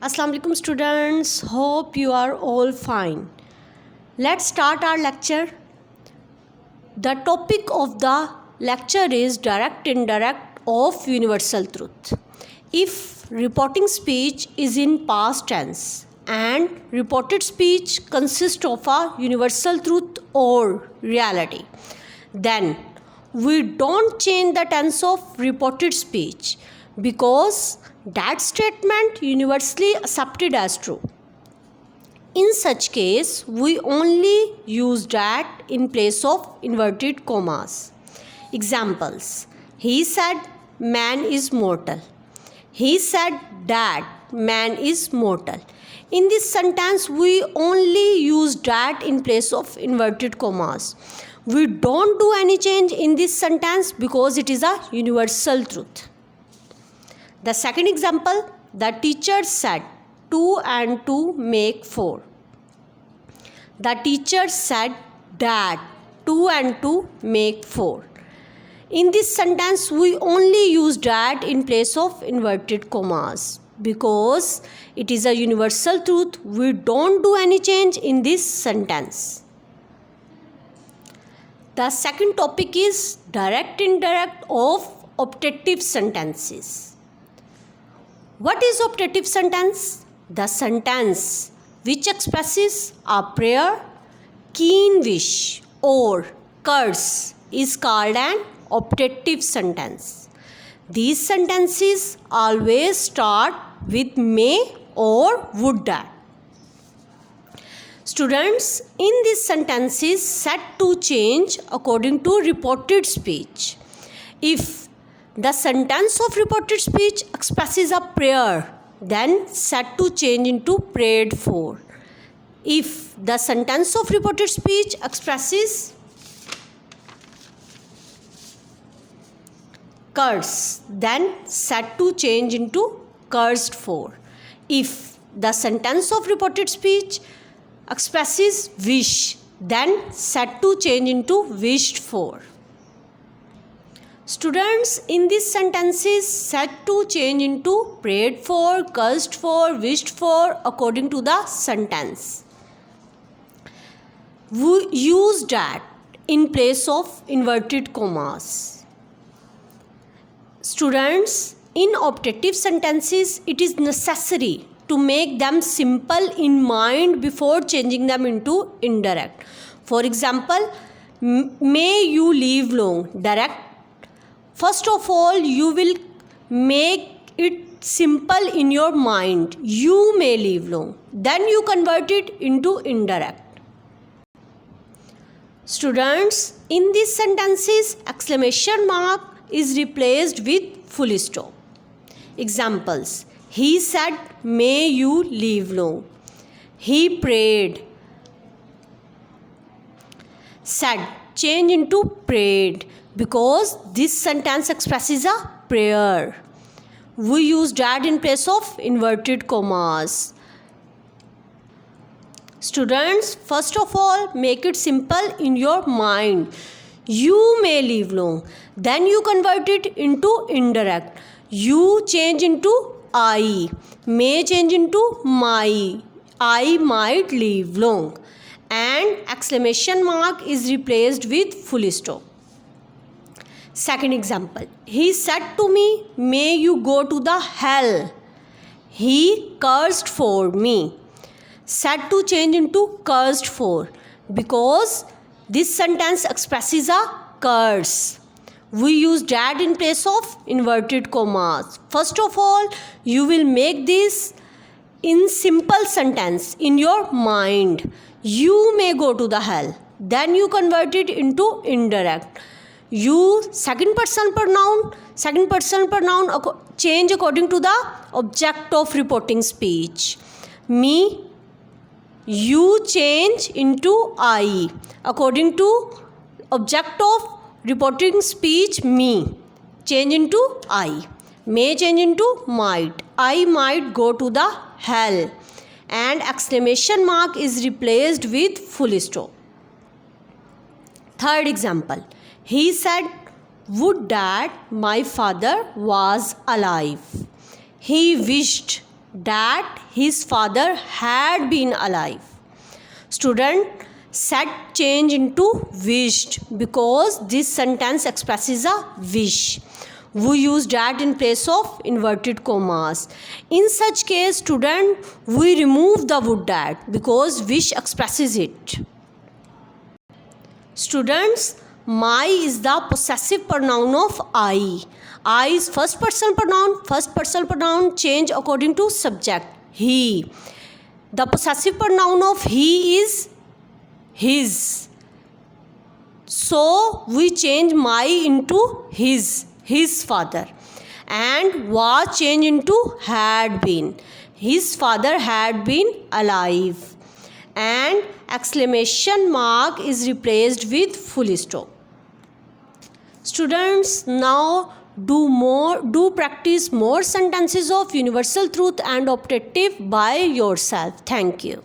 Assalamu alaikum students, hope you are all fine. Let's start our lecture. The topic of the lecture is direct indirect of universal truth. If reporting speech is in past tense and reported speech consists of a universal truth or reality, then we don't change the tense of reported speech because that statement universally accepted as true. In such case, we only use that in place of inverted commas. Examples: he said man is mortal. He said that man is mortal. In this sentence, we only use that in place of inverted commas. We don't do any change in this sentence because it is a universal truth. The second example, the teacher said 2 and 2 make 4. The teacher said that 2 and 2 make 4. In this sentence, we only use that in place of inverted commas because it is a universal truth. We don't do any change in this sentence. The second topic is direct indirect of optative sentences. What is optative sentence? The sentence which expresses a prayer, keen wish or curse is called an optative sentence. These sentences always start with may or would that. Students, in these sentences set to change according to reported speech. If the sentence of reported speech expresses a prayer, then set to change into prayed for. If the sentence of reported speech expresses curse, then set to change into cursed for. If the sentence of reported speech expresses wish, then set to change into wished for. Students, in these sentences set to change into prayed for, cursed for, wished for according to the sentence. We use that in place of inverted commas. Students, in optative sentences, it is necessary to make them simple in mind before changing them into indirect. For example, may you live long. Direct. First of all, you will make it simple in your mind. You may live long. Then you convert it into indirect. Students, in these sentences, exclamation mark is replaced with full stop. Examples: he said, may you live long. He prayed. Said change into prayed because this sentence expresses a prayer. We use that in place of inverted commas. Students, first of all, make it simple in your mind. You may live long. Then you convert it into indirect. You change into I. May change into my. I might live long. And exclamation mark is replaced with full stop. Second example, he said to me, may you go to the hell. He cursed for me. Said to change into cursed for because this sentence expresses a curse. We use that in place of inverted commas. First of all, you will make this in simple sentence in your mind. You may go to the hell. Then you convert it into indirect. You second person pronoun change according to the object of reporting speech. Me, you change into I according to object of reporting speech. Me change into I. May change into might. I might go to the hell. And exclamation mark is replaced with full stop. Third example, he said, would that my father was alive. He wished that his father had been alive. Student, set change into wished because this sentence expresses a wish. We use that in place of inverted commas. In such case, student, we remove the would that because wish expresses it. Students, my is the possessive pronoun of I. I is first person pronoun. First person pronoun change according to subject. He. The possessive pronoun of he is his. So we change my into his father, and was changed into had been. His father had been alive, and exclamation mark is replaced with full stop. Students, now do practice more sentences of universal truth and optative by yourself. Thank you.